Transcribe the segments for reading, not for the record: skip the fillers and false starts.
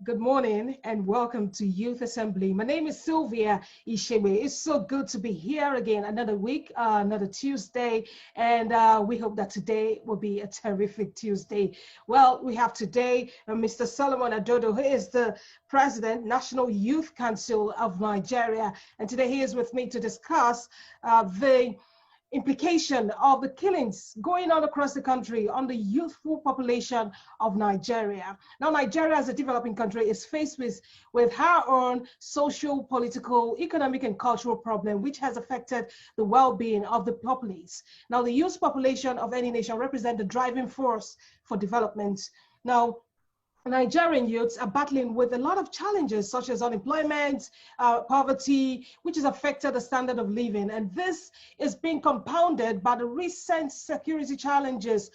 Good morning and welcome to Youth Assembly. My name is Sylvia Ishebe. It's so good to be here again, another week, another Tuesday, and we hope that today will be a terrific Tuesday. Well, we have today Mr. Solomon Adodo, who is the President, National Youth Council of Nigeria, and today he is with me to discuss the implication of the killings going on across the country on the youthful population of Nigeria. Now, Nigeria as a developing country is faced with her own social, political, economic, and cultural problem, which has affected the well-being of the populace. Now, the youth population of any nation represent the driving force for development. Now, Nigerian youths are battling with a lot of challenges such as unemployment, poverty, which has affected the standard of living. And this is being compounded by the recent security challenges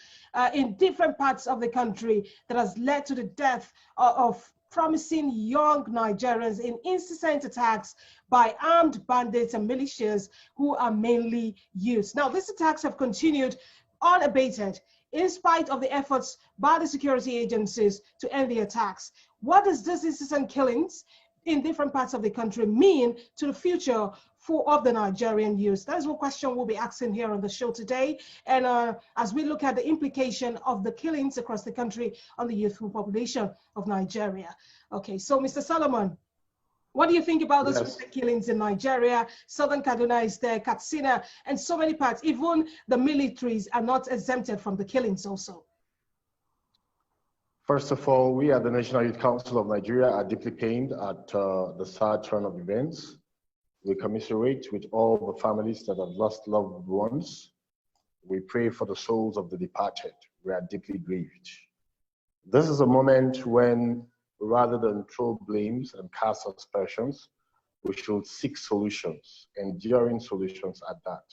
in different parts of the country that has led to the death of promising young Nigerians in incessant attacks by armed bandits and militias who are mainly youths. Now, these attacks have continued unabated in spite of the efforts by the security agencies to end the attacks. What does this incessant killings in different parts of the country mean to the future of the Nigerian youth? That is one question we'll be asking here on the show today. And as we look at the implication of the killings across the country on the youthful population of Nigeria. Okay, so Mr. Solomon, what do you think about those recent killings in Nigeria? Southern Kaduna is there, Katsina, and so many parts. Even the militaries are not exempted from the killings also. First of all, we at the National Youth Council of Nigeria are deeply pained at the sad turn of events. We commiserate with all the families that have lost loved ones. We pray for the souls of the departed. We are deeply grieved. This is a moment when, rather than throw blames and cast aspersions, we should seek solutions, enduring solutions at that.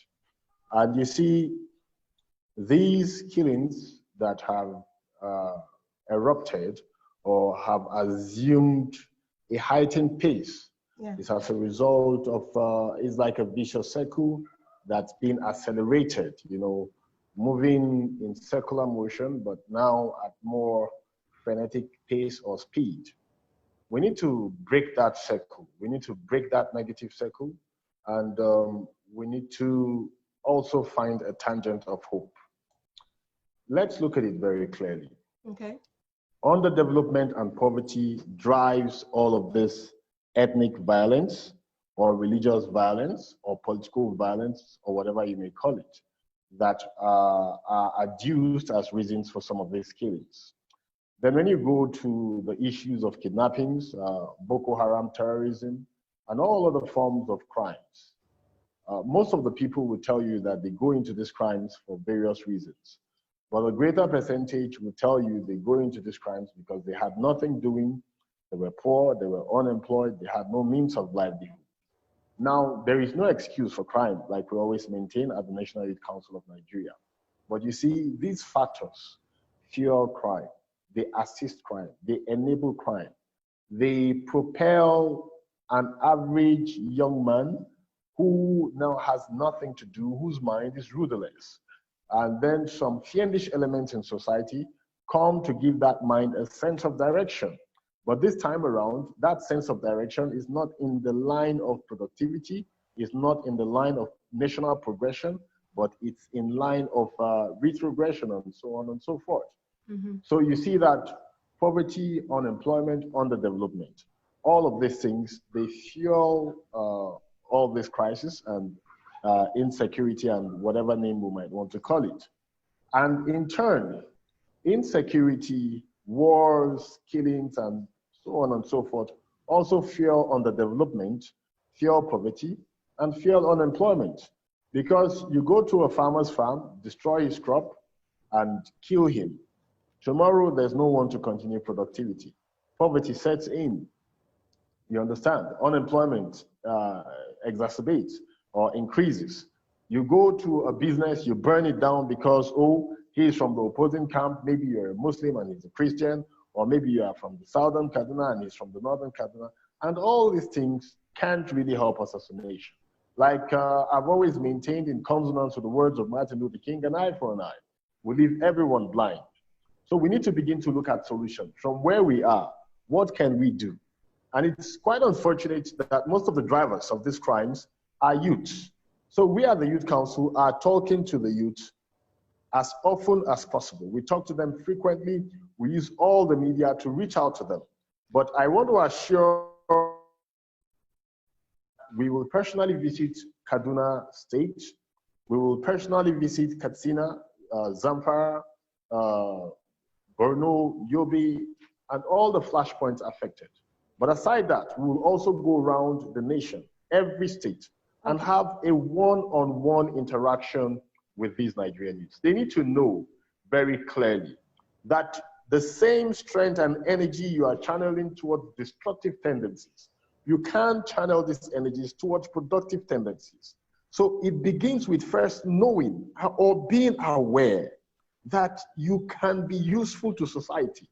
And you see, these killings that have erupted or have assumed a heightened pace is as a result of, it's like a vicious circle that's been accelerated, you know, moving in circular motion, but now at more frenetic pace or speed. We need to break that circle. We need to break that negative circle, and we need to also find a tangent of hope. Let's look at it very clearly. Okay. Underdevelopment and poverty drives all of this ethnic violence or religious violence or political violence or whatever you may call it that are adduced as reasons for some of these killings. Then when you go to the issues of kidnappings, Boko Haram terrorism, and all other forms of crimes, most of the people will tell you that they go into these crimes for various reasons. But a greater percentage will tell you they go into these crimes because they had nothing doing, they were poor, they were unemployed, they had no means of livelihood. Now, there is no excuse for crime, like we always maintain at the National Youth Council of Nigeria. But you see, these factors fuel crime. They assist crime, they enable crime. They propel an average young man who now has nothing to do, whose mind is rudderless. And then some fiendish elements in society come to give that mind a sense of direction. But this time around, that sense of direction is not in the line of productivity, it's not in the line of national progression, but it's in line of retrogression and so on and so forth. Mm-hmm. So you see that poverty, unemployment, underdevelopment, all of these things, they fuel all this crisis and insecurity and whatever name we might want to call it. And in turn, insecurity, wars, killings, and so on and so forth also fuel underdevelopment, fuel poverty, and fuel unemployment. Because you go to a farmer's farm, destroy his crop, and kill him. Tomorrow, there's no one to continue productivity. Poverty sets in. You understand? Unemployment exacerbates or increases. You go to a business, you burn it down because, oh, he's from the opposing camp. Maybe you're a Muslim and he's a Christian, or maybe you are from the southern Kaduna and he's from the northern Kaduna. And all these things can't really help us as a nation. Like I've always maintained in consonance with the words of Martin Luther King, an eye for an eye. We leave everyone blind. So we need to begin to look at solutions from where we are. What can we do? And it's quite unfortunate that most of the drivers of these crimes are youths. So we at the Youth Council are talking to the youth as often as possible. We talk to them frequently. We use all the media to reach out to them. But I want to assure we will personally visit Kaduna State. We will personally visit Katsina, Zamfara, Borno, Yobe, and all the flashpoints affected. But aside that, we will also go around the nation, every state, and have a one-on-one interaction with these Nigerian youths. They need to know very clearly that the same strength and energy you are channeling towards destructive tendencies, you can channel these energies towards productive tendencies. So it begins with first knowing or being aware that you can be useful to society.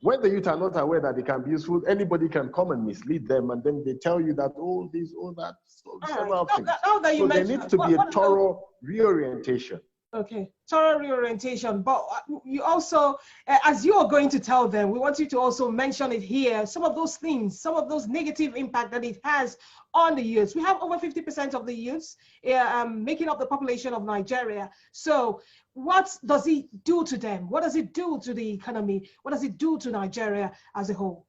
When the youth are not aware that they can be useful, anybody can come and mislead them, and then they tell you that, oh, this, oh, that, so several things. So there needs to be a thorough reorientation. Okay, thorough reorientation. But you also, as you are going to tell them, we want you to also mention it here, some of those things, some of those negative impact that it has on the youths. We have over 50% of the youths making up the population of Nigeria. So what does it do to them? What does it do to the economy? What does it do to Nigeria as a whole?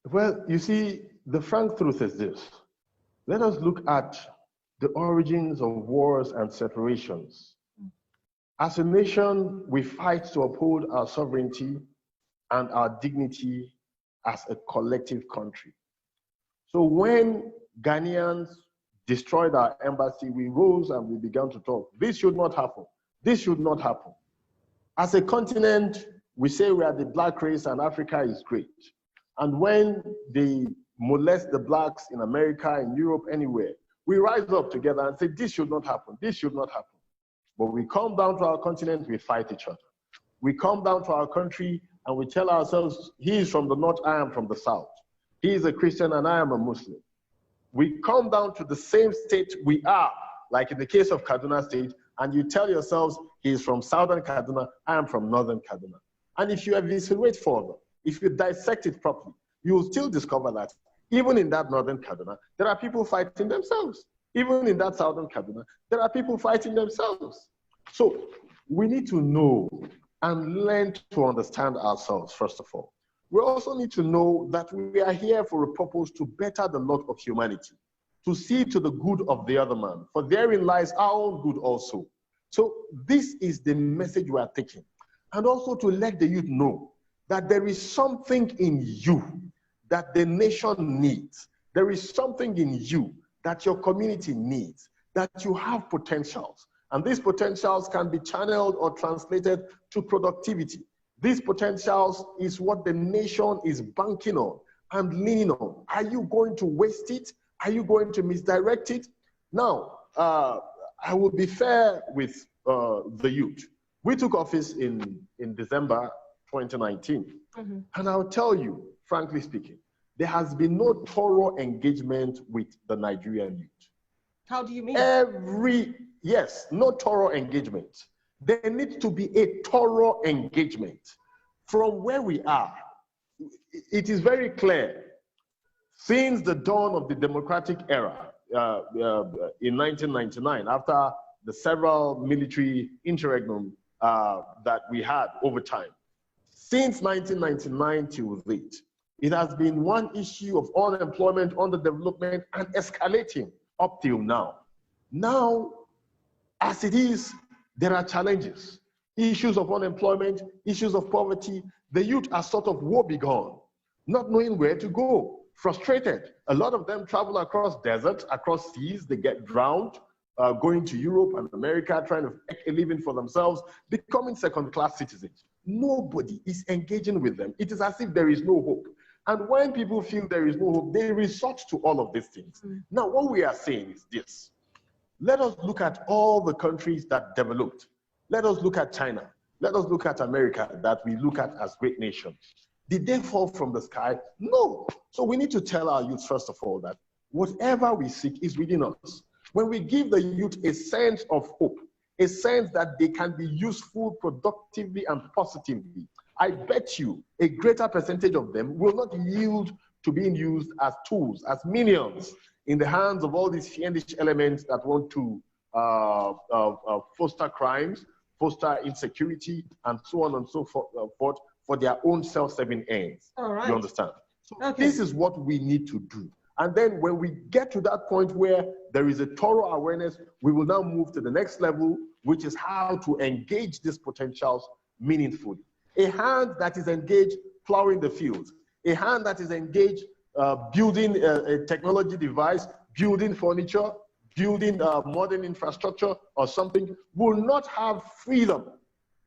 Well, you see, the frank truth is this. Let us look at the origins of wars and separations. As a nation, we fight to uphold our sovereignty and our dignity as a collective country. So when Ghanaians destroyed our embassy, we rose and we began to talk. This should not happen. This should not happen. As a continent, we say we are the black race and Africa is great. And when they molest the blacks in America, in Europe, anywhere, we rise up together and say, this should not happen, this should not happen. But we come down to our continent, we fight each other. We come down to our country and we tell ourselves, he is from the north, I am from the south. He is a Christian and I am a Muslim. We come down to the same state we are, like in the case of Kaduna State, and you tell yourselves, he is from southern Kaduna, I am from northern Kaduna. And if you eviscerate further, if you dissect it properly, you will still discover that even in that northern Kaduna, there are people fighting themselves. Even in that southern Kaduna, there are people fighting themselves. So we need to know and learn to understand ourselves, first of all. We also need to know that we are here for a purpose to better the lot of humanity, to see to the good of the other man, for therein lies our own good also. So this is the message we are taking. And also to let the youth know that there is something in you that the nation needs. There is something in you that your community needs, that you have potentials. And these potentials can be channeled or translated to productivity. These potentials is what the nation is banking on and leaning on. Are you going to waste it? Are you going to misdirect it? Now, I will be fair with the youth. We took office in December 2019. Mm-hmm. And I'll tell you, frankly speaking, there has been no thorough engagement with the Nigerian youth. How do you mean? Yes, no thorough engagement. There needs to be a thorough engagement. From where we are, it is very clear, since the dawn of the democratic era in 1999, after the several military interregnum that we had over time, since 1999 till date, it has been one issue of unemployment, underdevelopment, and escalating up till now. Now, as it is, there are challenges, issues of unemployment, issues of poverty. The youth are sort of woebegone, not knowing where to go, frustrated. A lot of them travel across deserts, across seas, they get drowned, going to Europe and America, trying to make a living for themselves, becoming second-class citizens. Nobody is engaging with them. It is as if there is no hope. And when people feel there is no hope, they resort to all of these things. Now, what we are saying is this. Let us look at all the countries that developed. Let us look at China. Let us look at America that we look at as great nations. Did they fall from the sky? No. So we need to tell our youth, first of all, that whatever we seek is within us. When we give the youth a sense of hope, a sense that they can be useful productively and positively, I bet you a greater percentage of them will not yield to being used as tools, as minions in the hands of all these fiendish elements that want to foster crimes, foster insecurity, and so on and so forth for their own self-serving ends. All right. You understand? So Okay. this is what we need to do. And then when we get to that point where there is a thorough awareness, we will now move to the next level, which is how to engage these potentials meaningfully. A hand that is engaged plowing the fields, a hand that is engaged building a technology device, building furniture, building modern infrastructure or something, will not have freedom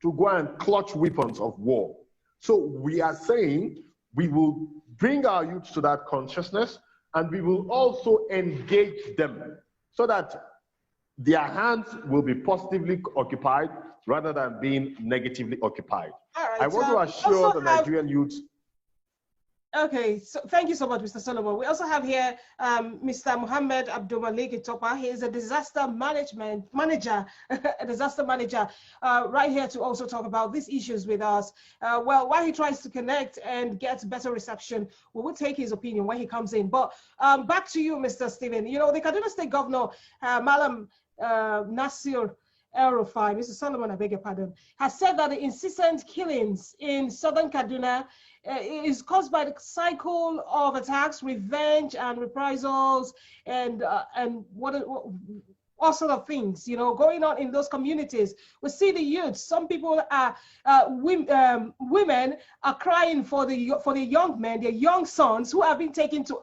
to go and clutch weapons of war. So we are saying we will bring our youth to that consciousness, and we will also engage them so that their hands will be positively occupied rather than being negatively occupied. All right. I want to assure the Nigerian youth. Okay, so thank you so much, Mr. Solomon. We also have here Mr. Muhammad Abdul Malik Itopa. He is a disaster manager, a disaster manager, right here to also talk about these issues with us. Well, while he tries to connect and get better reception, we will take his opinion when he comes in. But back to you, Mr. Stephen. You know, the Kaduna State Governor, Malam Nasir El-Rufai, Mr. Solomon, I beg your pardon, has said that the incessant killings in southern Kaduna is caused by the cycle of attacks, revenge, and reprisals, and all sort of things, you know, going on in those communities. We see the youth. Some people are women are crying for the young men, their young sons who have been taken to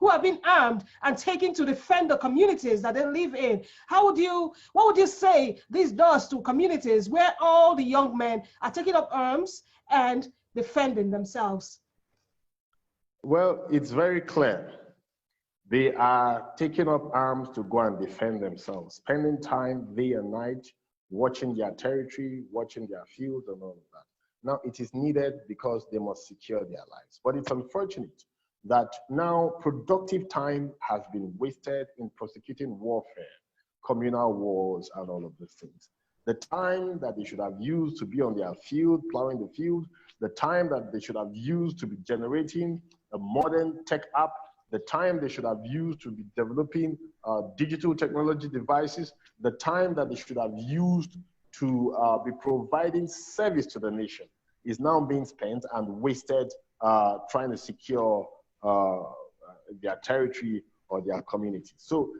who have been armed and taken to defend the communities that they live in. What would you say this does to communities where all the young men are taking up arms and defending themselves? Well, it's very clear. They are taking up arms to go and defend themselves, spending time day and night, watching their territory, watching their fields and all of that. Now, it is needed because they must secure their lives. But it's unfortunate that now productive time has been wasted in prosecuting warfare, communal wars, and all of these things. The time that they should have used to be on their field, plowing the field, the time that they should have used to be generating a modern tech app, the time they should have used to be developing digital technology devices, the time that they should have used to be providing service to the nation is now being spent and wasted trying to secure their territory or their community. So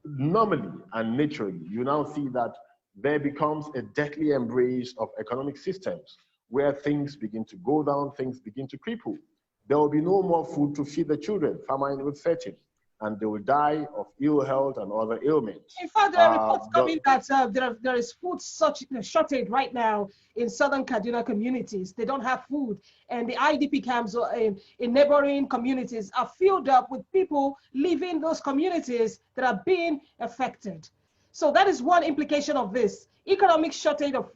normally and naturally, you now see that there becomes a deadly embrace of economic systems where things begin to go down, things begin to cripple. There will be no more food to feed the children, famine will set in, and they will die of ill health and other ailments. In fact, there are reports coming that there is food shortage right now in southern Kaduna communities. They don't have food, and the IDP camps in neighboring communities are filled up with people leaving those communities that are being affected. So that is one implication of this economic shortage of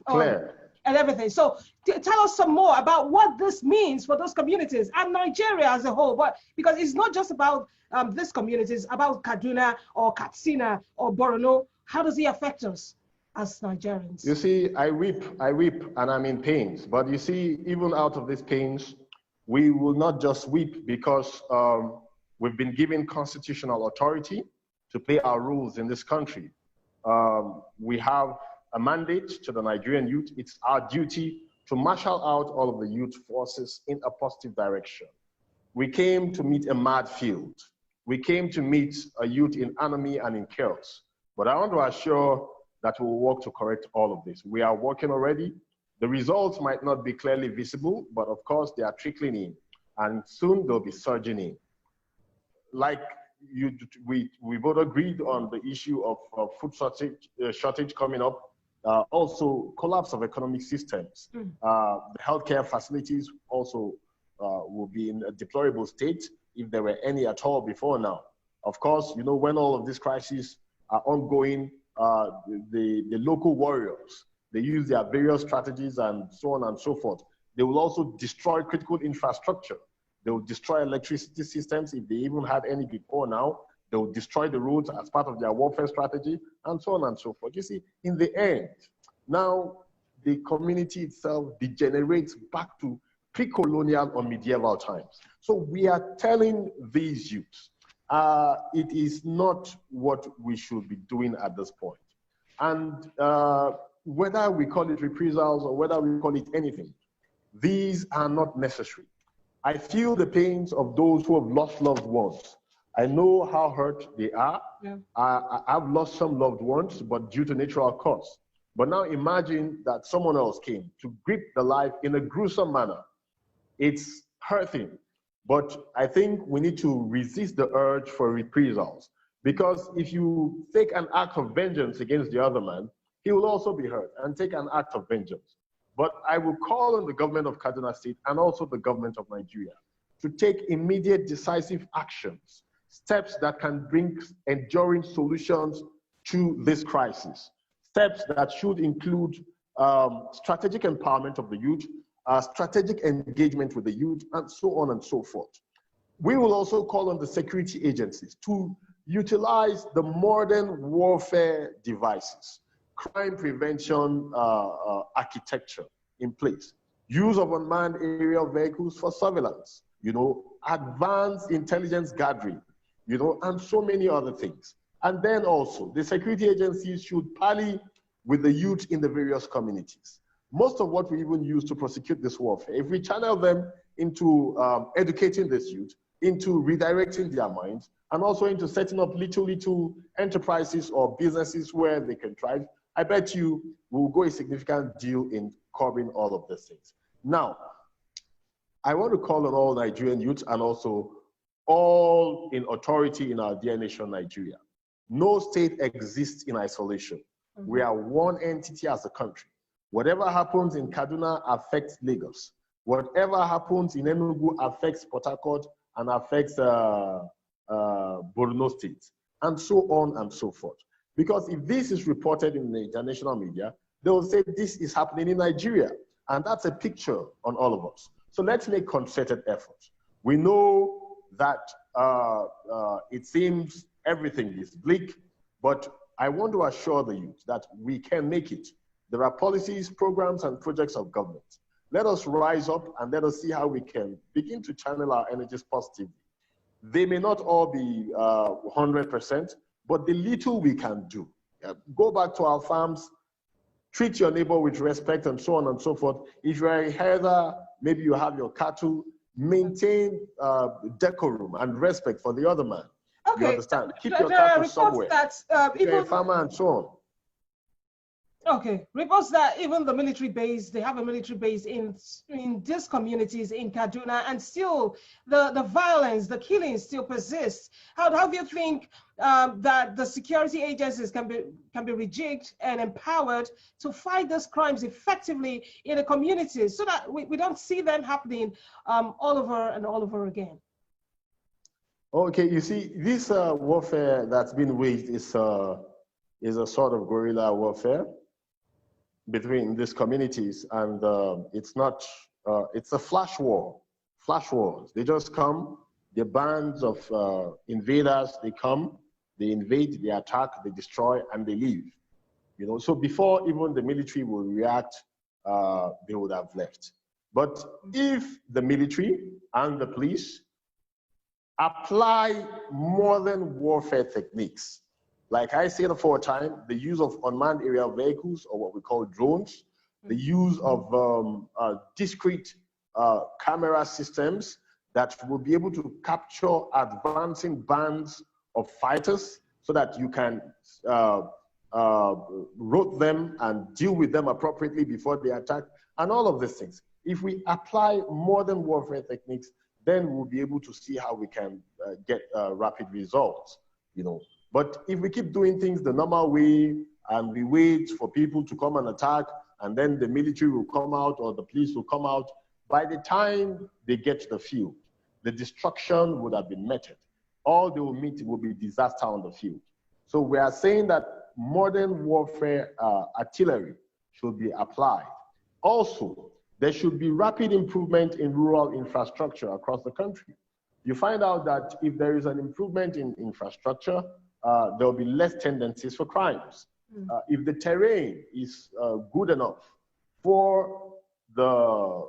and everything. So tell us some more about what this means for those communities and Nigeria as a whole. But because it's not just about this community, it's about Kaduna or Katsina or Borno. How does it affect us as Nigerians? You see, I weep and I'm in pains. But you see, even out of these pains, we will not just weep because we've been given constitutional authority to play our rules in this country. We have a mandate to the Nigerian youth. It's our duty to marshal out all of the youth forces in a positive direction. We came to meet a mad field. We came to meet a youth in enemy and in chaos. But I want to assure that we will work to correct all of this. We are working already. The results might not be clearly visible, but of course they are trickling in, and soon they'll be surging in. Like we both agreed on the issue of food shortage coming up. Also, collapse of economic systems. The healthcare facilities also will be in a deplorable state if there were any at all before now. Of course, you know, when all of these crises are ongoing, the local warriors, they use their various strategies and so on and so forth. They will also destroy critical infrastructure. They will destroy electricity systems if they even had any before now. They will destroy the roads as part of their warfare strategy, and so on and so forth. You see, in the end, now the community itself degenerates back to pre-colonial or medieval times. So we are telling these youths, it is not what we should be doing at this point. And whether we call it reprisals or whether we call it anything, these are not necessary. I feel the pains of those who have lost loved ones. I know how hurt they are. Yeah. I've lost some loved ones, but due to natural cause. But now imagine that someone else came to grip the life in a gruesome manner. It's hurting. But I think we need to resist the urge for reprisals. Because if you take an act of vengeance against the other man, he will also be hurt and take an act of vengeance. But I will call on the government of Kaduna State and also the government of Nigeria to take immediate decisive actions, steps that can bring enduring solutions to this crisis, steps that should include strategic empowerment of the youth, strategic engagement with the youth, and so on and so forth. We will also call on the security agencies to utilize the modern warfare devices, crime prevention architecture in place, use of unmanned aerial vehicles for surveillance, advanced intelligence gathering, and so many other things. And then also, the security agencies should parley with the youth in the various communities. Most of what we even use to prosecute this warfare, if we channel them into educating this youth, into redirecting their minds, and also into setting up little enterprises or businesses where they can thrive, I bet you we'll go a significant deal in curbing all of these things. Now, I want to call on all Nigerian youth and also all in authority in our dear nation, Nigeria. No state exists in isolation. Mm-hmm. We are one entity as a country. Whatever happens in Kaduna affects Lagos. Whatever happens in Enugu affects Port Harcourt and affects Borno State, and so on and so forth. Because if this is reported in the international media, they will say this is happening in Nigeria. And that's a picture on all of us. So let's make concerted efforts. We know that it seems everything is bleak, but I want to assure the youth that we can make it. There are policies, programs, and projects of government. Let us rise up and let us see how we can begin to channel our energies positively. They may not all be 100%, but the little we can do. Go back to our farms, treat your neighbor with respect, and so on and so forth. If you're a herder, maybe you have your cattle, maintain decorum and respect for the other man. Okay. You understand? Keep your cattle somewhere. If you're a farmer and so on. Okay, reports that even the military base, they have a military base in these communities in Kaduna, and still the violence, the killing still persists. How do you think that the security agencies can be rejigged and empowered to fight these crimes effectively in the communities so that we don't see them happening all over and all over again? Okay, you see, this warfare that's been waged is a sort of guerrilla warfare between these communities, and it's not, it's a flash war, flash wars. They just come, the bands of invaders, they come, they invade, they attack, they destroy, and they leave. So before even the military will react, they would have left. But if the military and the police apply modern warfare techniques, like I said aforetime, the use of unmanned aerial vehicles, or what we call drones, the use of discrete camera systems that will be able to capture advancing bands of fighters so that you can route them and deal with them appropriately before they attack, and all of these things. If we apply modern warfare techniques, then we'll be able to see how we can get rapid results, But if we keep doing things the normal way and we wait for people to come and attack, and then the military will come out or the police will come out, by the time they get to the field, the destruction would have been meted. All they will meet will be disaster on the field. So we are saying that modern warfare artillery should be applied. Also, there should be rapid improvement in rural infrastructure across the country. You find out that if there is an improvement in infrastructure, there will be less tendencies for crimes. If the terrain is good enough for the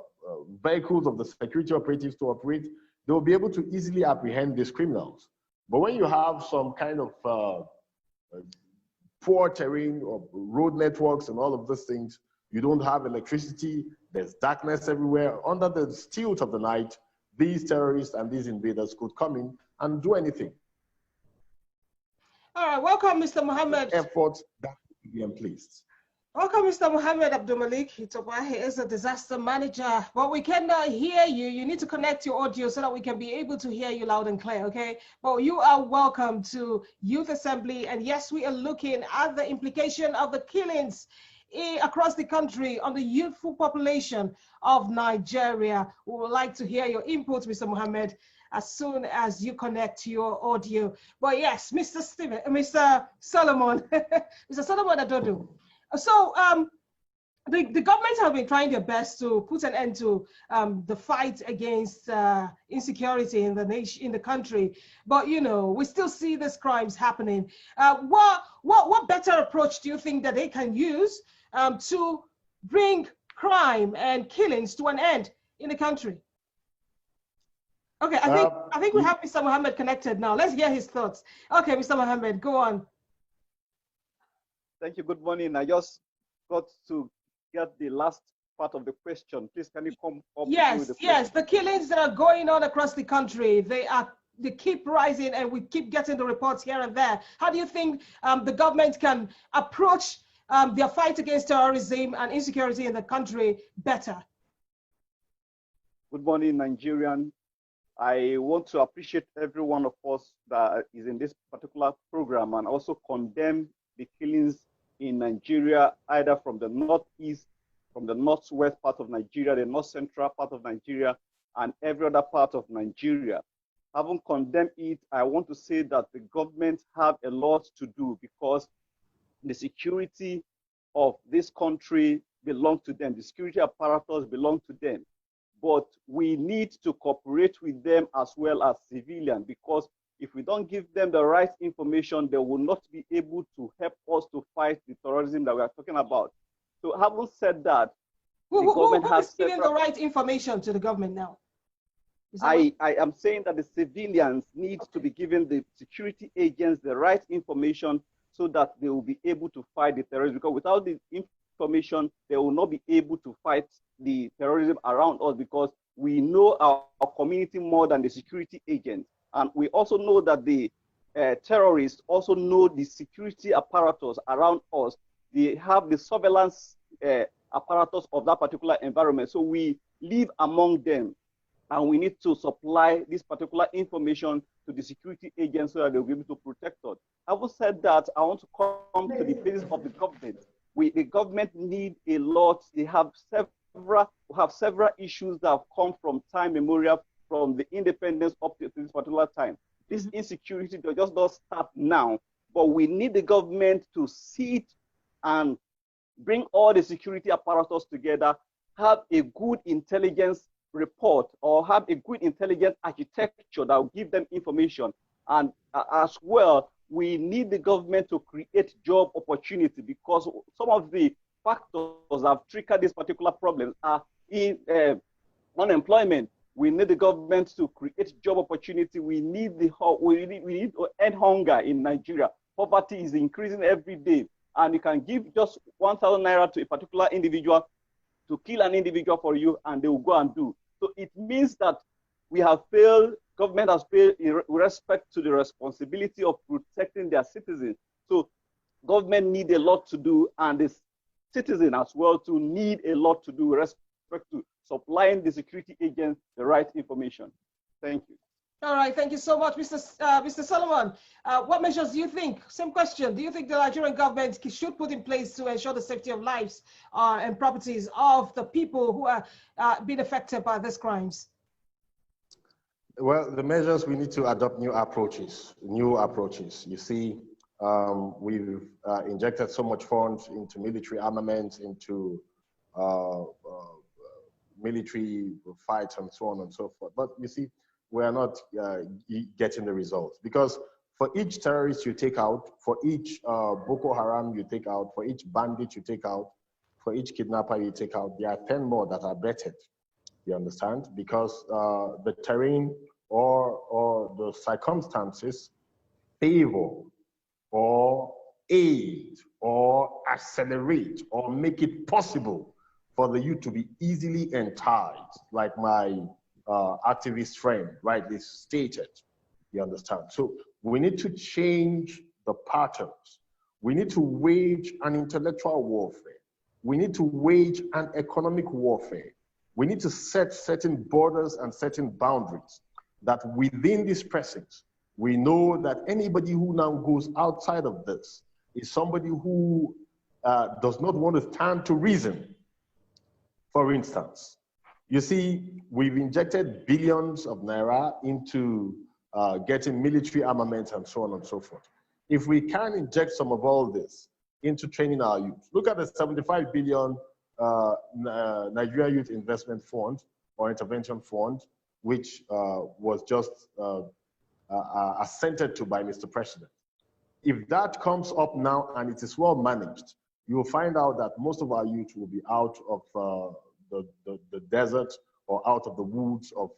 vehicles of the security operatives to operate, they will be able to easily apprehend these criminals. But when you have some kind of poor terrain or road networks and all of those things, you don't have electricity, there's darkness everywhere. Under the stilt of the night, these terrorists and these invaders could come in and do anything. All right, welcome, Mr. Mohammed. Efforts that will be in place. Welcome, Mr. Mohammed Abdul Malik. He is a disaster manager, but we cannot hear you. You need to connect your audio so that we can be able to hear you loud and clear, okay? But you are welcome to Youth Assembly. And yes, we are looking at the implication of the killings across the country on the youthful population of Nigeria. We would like to hear your input, Mr. Mohammed, as soon as you connect your audio. But yes, Mr. Solomon, Mr. Solomon Adodo. So the government have been trying their best to put an end to the fight against insecurity in the country, but you know we still see these crimes happening. What better approach do you think that they can use to bring crime and killings to an end in the country? Okay, I think we have Mr. Mohammed connected now. Let's hear his thoughts. Okay, Mr. Mohammed, go on. Thank you. Good morning. I just got to get the last part of the question. Please, can you come up? Yes, yes. The killings that are going on across the country, they keep rising, and we keep getting the reports here and there. How do you think the government can approach their fight against terrorism and insecurity in the country better? Good morning, Nigerian. I want to appreciate every one of us that is in this particular program and also condemn the killings in Nigeria, either from the northeast, from the northwest part of Nigeria, the north central part of Nigeria, and every other part of Nigeria. Having condemned it, I want to say that the government have a lot to do because the security of this country belongs to them. The security apparatus belong to them. But we need to cooperate with them as well as civilians, because if we don't give them the right information, they will not be able to help us to fight the terrorism that we are talking about. So having said that, who is giving the right information to the government now? I am saying that the civilians need to be given the security agents the right information so that they will be able to fight the terrorism, because without the information, they will not be able to fight the terrorism around us, because we know our community more than the security agents. And we also know that the terrorists also know the security apparatus around us. They have the surveillance apparatus of that particular environment. So we live among them, and we need to supply this particular information to the security agents so that they'll be able to protect us. Having said that, I want to come to the basis of the government. The government need a lot. They have several issues that have come from time immemorial, from the independence up to this particular time. This insecurity does just not start now, but we need the government to sit and bring all the security apparatus together, have a good intelligence report, or have a good intelligence architecture that will give them information. And as well, we need the government to create job opportunity, because some of the factors that have triggered this particular problem are in unemployment. We need the government to create job opportunity. We need to end hunger in Nigeria. Poverty is increasing every day, and you can give just 1,000 naira to a particular individual to kill an individual for you, and they will go and do. So it means that we have failed. Government has failed in respect to the responsibility of protecting their citizens. So government need a lot to do, and the citizen as well to need a lot to do with respect to supplying the security agents the right information. Thank you. All right, thank you so much, Mr. Solomon. What measures do you think, same question, do you think the Nigerian government should put in place to ensure the safety of lives and properties of the people who are being affected by these crimes? Well, the measures, we need to adopt new approaches. You see, we've injected so much funds into military armaments, into military fights and so on and so forth. But you see, we are not getting the results, because for each terrorist you take out, for each Boko Haram you take out, for each bandit you take out, for each kidnapper you take out, there are 10 more that are vetted. You understand? Because the terrain or the circumstances favor or aid or accelerate or make it possible for the youth to be easily enticed, like my activist friend rightly stated. You understand? So we need to change the patterns. We need to wage an intellectual warfare. We need to wage an economic warfare. We need to set certain borders and certain boundaries that within this presence, we know that anybody who now goes outside of this is somebody who does not want to stand to reason. For instance, you see, we've injected billions of naira into getting military armaments and so on and so forth. If we can inject some of all this into training our youth, look at the 75 billion Nigeria Youth Investment Fund or Intervention Fund, which was just assented to by Mr. President. If that comes up now and it is well managed, you will find out that most of our youth will be out of the desert or out of the woods of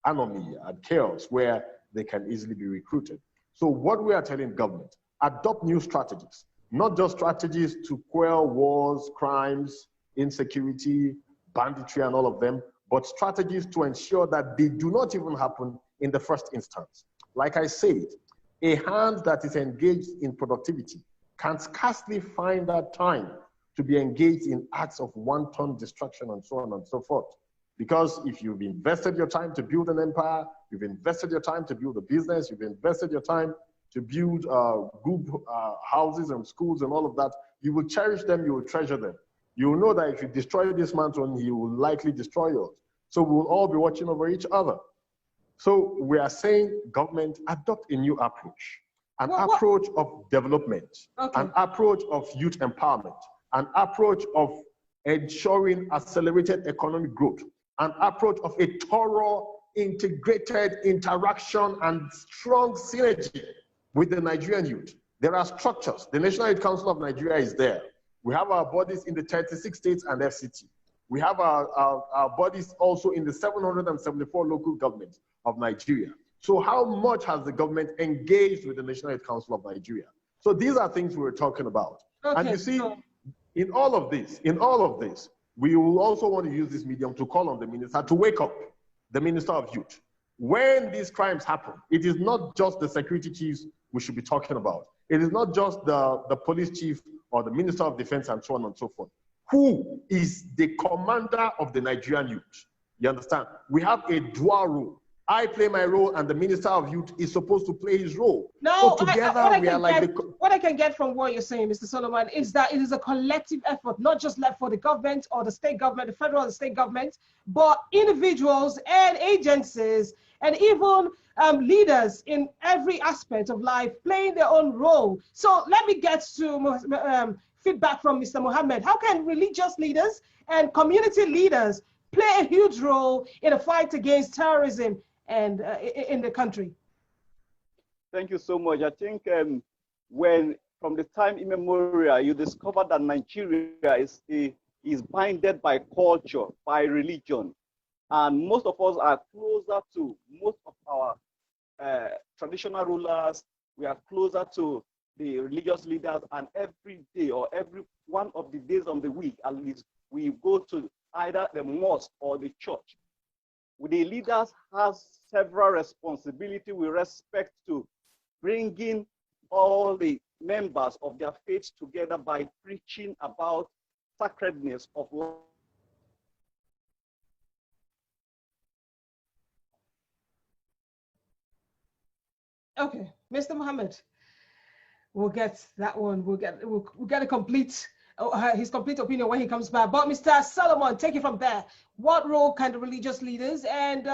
anomy and chaos where they can easily be recruited. So what we are telling government, adopt new strategies, not just strategies to quell wars, crimes, insecurity, banditry and all of them, but strategies to ensure that they do not even happen in the first instance. Like I said, a hand that is engaged in productivity can scarcely find that time to be engaged in acts of wanton destruction and so on and so forth. Because if you've invested your time to build an empire, you've invested your time to build a business, you've invested your time to build good houses and schools and all of that, you will cherish them, you will treasure them. You will know that if you destroy this mountain, he will likely destroy yours. So we will all be watching over each other. So we are saying, government, adopt a new approach, an approach of development, an approach of youth empowerment, an approach of ensuring accelerated economic growth, an approach of a thorough, integrated interaction and strong synergy with the Nigerian youth. There are structures. The National Youth Council of Nigeria is there. We have our bodies in the 36 states and FCT. We have our bodies also in the 774 local governments of Nigeria. So how much has the government engaged with the National Youth Council of Nigeria? So these are things we were talking about. And you see, in all of this, we will also want to use this medium to call on the minister to wake up, the Minister of Youth. When these crimes happen, it is not just the security chiefs we should be talking about. It is not just the police chief or the Minister of Defense and so on and so forth. Who is the commander of the Nigerian youth? You understand? We have a dual role. I play my role and the Minister of Youth is supposed to play his role. No, so together we are like what I can get from what you're saying, Mr. Solomon, is that it is a collective effort, not just left for the government or the state government, the federal and state government, but individuals and agencies and even leaders in every aspect of life playing their own role. So let me get to feedback from Mr. Mohammed. How can religious leaders and community leaders play a huge role in a fight against terrorism and in the country? Thank you so much. I think when from the time immemorial, you discover that Nigeria is binded by culture, by religion. And most of us are closer to most of our traditional rulers. We are closer to the religious leaders, and every day or every one of the days of the week, at least, we go to either the mosque or the church. The leaders have several responsibilities with respect to bringing all the members of their faith together by preaching about sacredness of life. Okay, Mr. Mohammed, we'll get that one. We'll get a complete his complete opinion when he comes back. But Mr. Solomon, take it from there. What role can the religious leaders and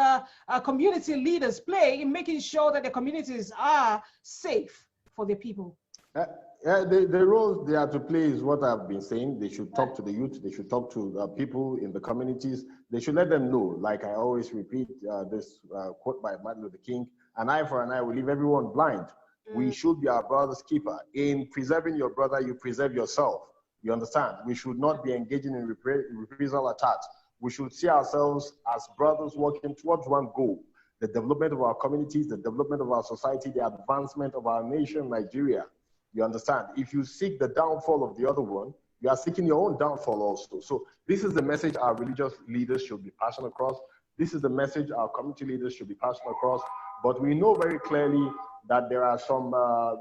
community leaders play in making sure that the communities are safe for their people? The role they are to play is what I've been saying. They should talk to the youth. They should talk to people in the communities. They should let them know, like I always repeat this quote by Martin Luther King, an eye for an eye will leave everyone blind. We should be our brother's keeper. In preserving your brother, you preserve yourself. You understand? We should not be engaging in reprisal attacks. We should see ourselves as brothers working towards one goal: the development of our communities, the development of our society, the advancement of our nation, Nigeria. You understand? If you seek the downfall of the other one, you are seeking your own downfall also. So this is the message our religious leaders should be passing across. This is the message our community leaders should be passing across. But we know very clearly that there are some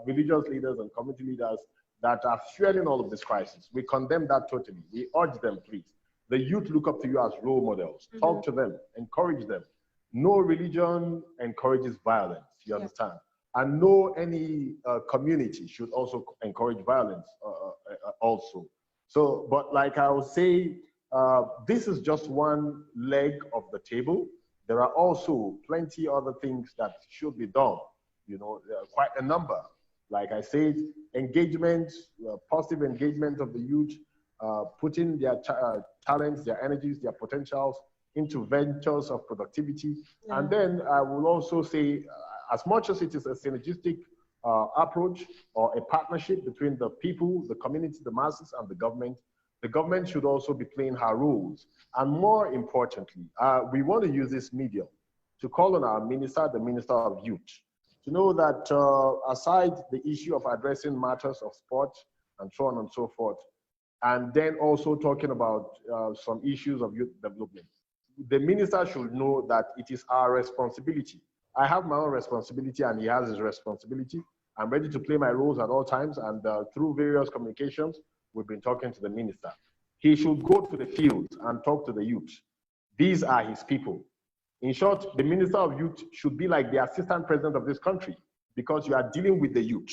religious leaders and community leaders that are fueling all of this crisis. We condemn that totally. We urge them, please. The youth look up to you as role models. Talk to them, encourage them. No religion encourages violence, you understand? And no any community should also encourage violence also. So, but like I would say, this is just one leg of the table. There are also plenty other things that should be done. You know, quite a number. Like I said, engagement, positive engagement of the youth, putting their talents, their energies, their potentials into ventures of productivity. And then I will also say, as much as it is a synergistic approach or a partnership between the people, the community, the masses, and the government should also be playing her roles. And more importantly, we want to use this medium to call on our minister, the Minister of Youth, to know that aside the issue of addressing matters of sport and so on and so forth, and then also talking about some issues of youth development, the minister should know that it is our responsibility. I have my own responsibility and he has his responsibility. I'm ready to play my roles at all times, and through various communications, we've been talking to the minister. He should go to the field and talk to the youth. These are his people. In short, the Minister of Youth should be like the assistant president of this country, because you are dealing with the youth.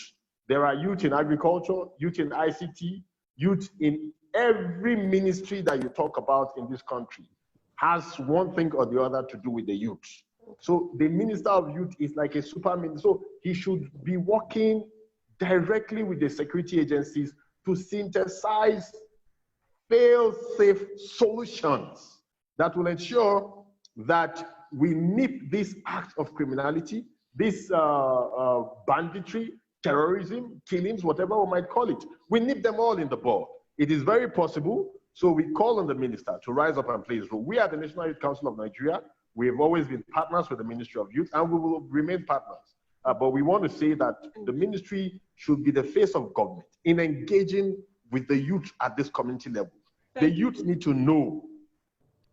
There are youth in agriculture, youth in ICT, youth in every ministry that you talk about in this country has one thing or the other to do with the youth. So the Minister of Youth is like a super minister. So he should be working directly with the security agencies to synthesize fail-safe solutions that will ensure that we nip this act of criminality, this banditry, terrorism, killings, whatever we might call it. We nip them all in the bud. It is very possible. So we call on the minister to rise up and play his role. We are the National Youth Council of Nigeria. We have always been partners with the Ministry of Youth, and we will remain partners. But we want to say that the ministry should be the face of government in engaging with the youth at this community level. The youth need to know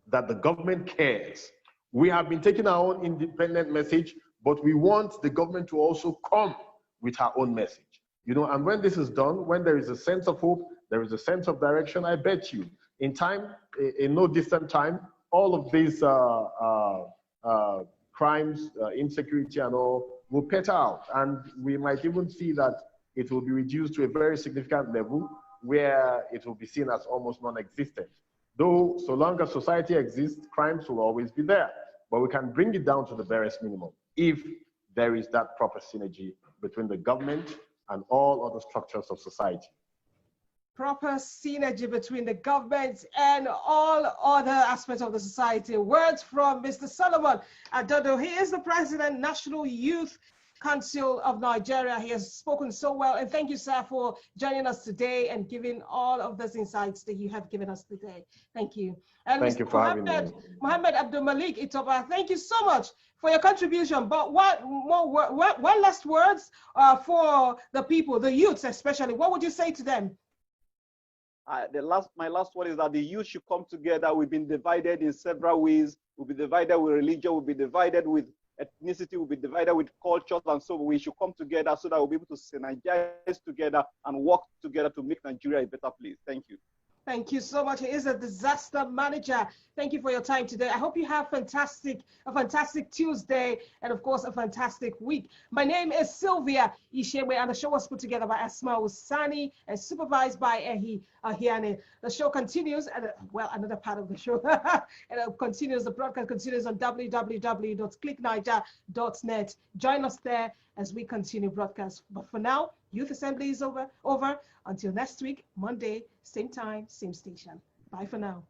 that the government cares. We have been taking our own independent message, but we want the government to also come with her own message. You know, and when this is done, when there is a sense of hope, there is a sense of direction, I bet you, in time, in no distant time, all of these crimes, insecurity and all will peter out. And we might even see that it will be reduced to a very significant level where it will be seen as almost non-existent. Though, so long as society exists, crimes will always be there. But we can bring it down to the barest minimum if there is that proper synergy between the government and all other structures of society. Proper synergy between the government and all other aspects of the society. Words from Mr. Solomon Adodo. He is the President, National Youth Council of Nigeria. He has spoken so well. And thank you, sir, for joining us today and giving all of those insights that you have given us today. Thank you. And thank you for having me. Mohammed Abdul Malik Itoba, thank you so much for your contribution. But what last words for the people, the youths especially? What would you say to them? My last word is that the youth should come together. We've been divided in several ways. We'll be divided with religion. We'll be divided with ethnicity. We'll be divided with cultures. And so we should come together so that we'll be able to synergize together and work together to make Nigeria a better place. Thank you. Thank you so much. He is a disaster manager. Thank you for your time today. I hope you have a fantastic Tuesday and, of course, a fantastic week. My name is Sylvia Ishewe, and the show was put together by Asma Usani and supervised by Ehi Ahiane. The show continues, and another part of the show, and it continues. The broadcast continues on www.clickniger.net. Join us there as we continue broadcast. But for now, Youth Assembly is over. Until next week, Monday, same time, same station. Bye for now.